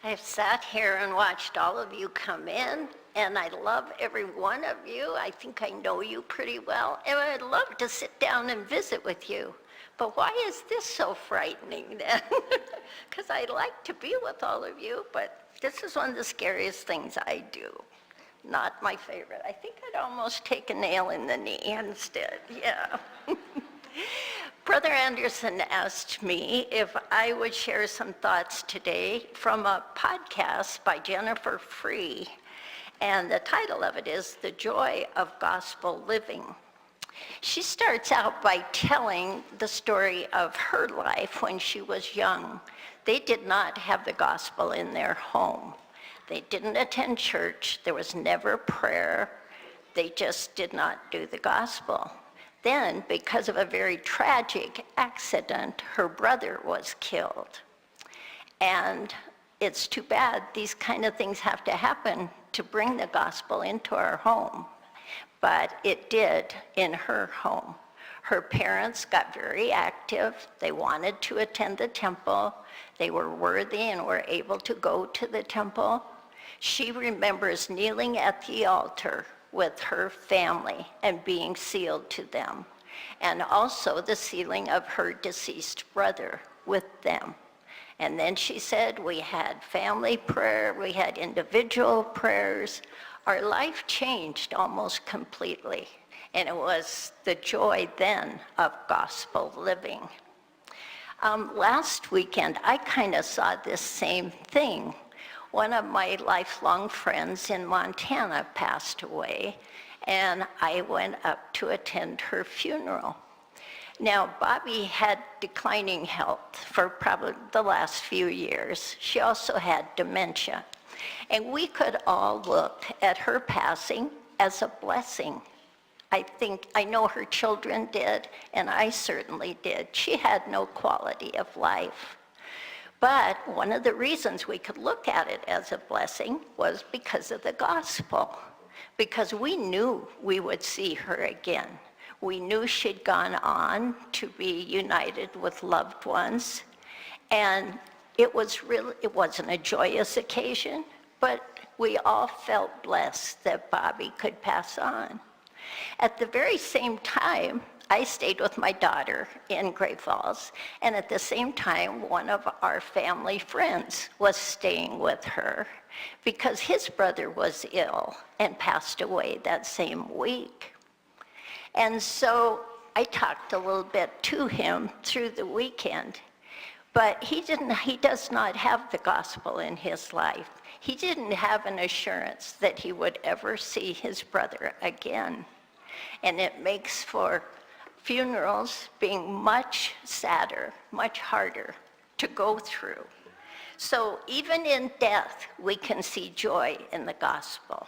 I've sat here and watched all of you come in, and I love every one of you. I think I know you pretty well, and I'd love to sit down and visit with you. But why is this so frightening then? Because I like to be with all of you, but this is one of the scariest things I do. Not my favorite. I think I'd almost take a nail in the knee instead, yeah. Brother Anderson asked me if I would share some thoughts today from a podcast by Jennifer Free, and the title of it is The Joy of Gospel Living. She starts out by telling the story of her life when she was young. They did not have the gospel in their home. They didn't attend church. There was never prayer. They just did not do the gospel. Then, because of a very tragic accident, her brother was killed. And it's too bad these kind of things have to happen to bring the gospel into our home. But it did in her home. Her parents got very active. They wanted to attend the temple. They were worthy and were able to go to the temple. She remembers kneeling at the altar with her family and being sealed to them, and also the sealing of her deceased brother with them. And then she said, we had family prayer, we had individual prayers. Our life changed almost completely, and it was the joy then of gospel living. Last weekend, I kind of saw this same thing. One of my lifelong friends in Montana passed away, and I went up to attend her funeral. Now, Bobby had declining health for probably the last few years. She also had dementia. And we could all look at her passing as a blessing. I know her children did, and I certainly did. She had no quality of life. But one of the reasons we could look at it as a blessing was because of the gospel, because we knew we would see her again. We knew she'd gone on to be united with loved ones, and it wasn't a joyous occasion, but we all felt blessed that Bobby could pass on. At the very same time, I stayed with my daughter in Great Falls, and at the same time, one of our family friends was staying with her because his brother was ill and passed away that same week. And so I talked a little bit to him through the weekend, but he does not have the gospel in his life. He didn't have an assurance that he would ever see his brother again. And it makes for funerals being much sadder, much harder to go through. So even in death, we can see joy in the gospel.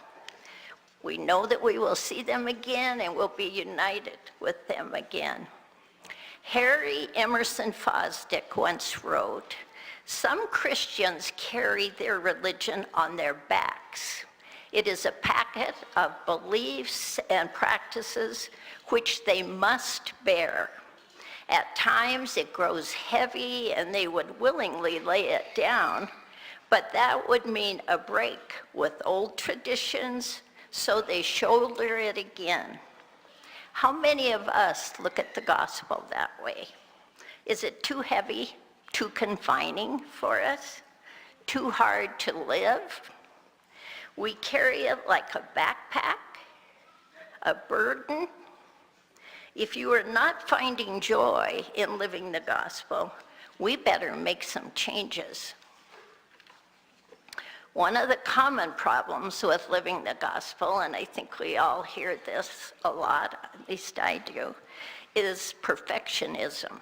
We know that we will see them again and we'll be united with them again. Harry Emerson Fosdick once wrote, "Some Christians carry their religion on their backs. It is a packet of beliefs and practices which they must bear. At times it grows heavy and they would willingly lay it down, but that would mean a break with old traditions, so they shoulder it again." How many of us look at the gospel that way? Is it too heavy, too confining for us, too hard to live? We carry it like a backpack, a burden. If you are not finding joy in living the gospel, we better make some changes. One of the common problems with living the gospel, and I think we all hear this a lot, at least I do, is perfectionism.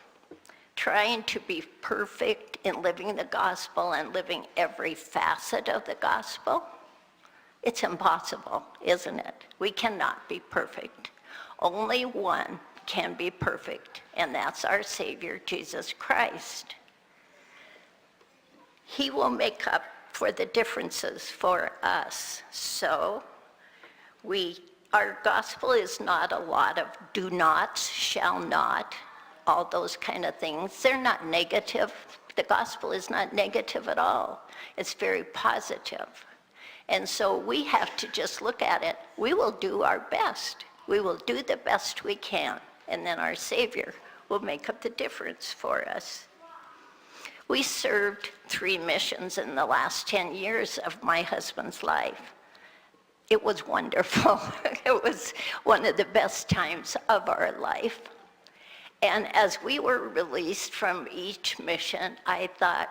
Trying to be perfect in living the gospel and living every facet of the gospel. It's impossible, isn't it? We cannot be perfect. Only one can be perfect, and that's our Savior, Jesus Christ. He will make up for the differences for us. So our gospel is not a lot of do nots, shall not, all those kind of things. They're not negative. The gospel is not negative at all. It's very positive. And so we have to just look at it. We will do our best. We will do the best we can, and then our Savior will make up the difference for us. We served 3 missions in the last 10 years of my husband's life. It was wonderful. It was one of the best times of our life. And as we were released from each mission, I thought,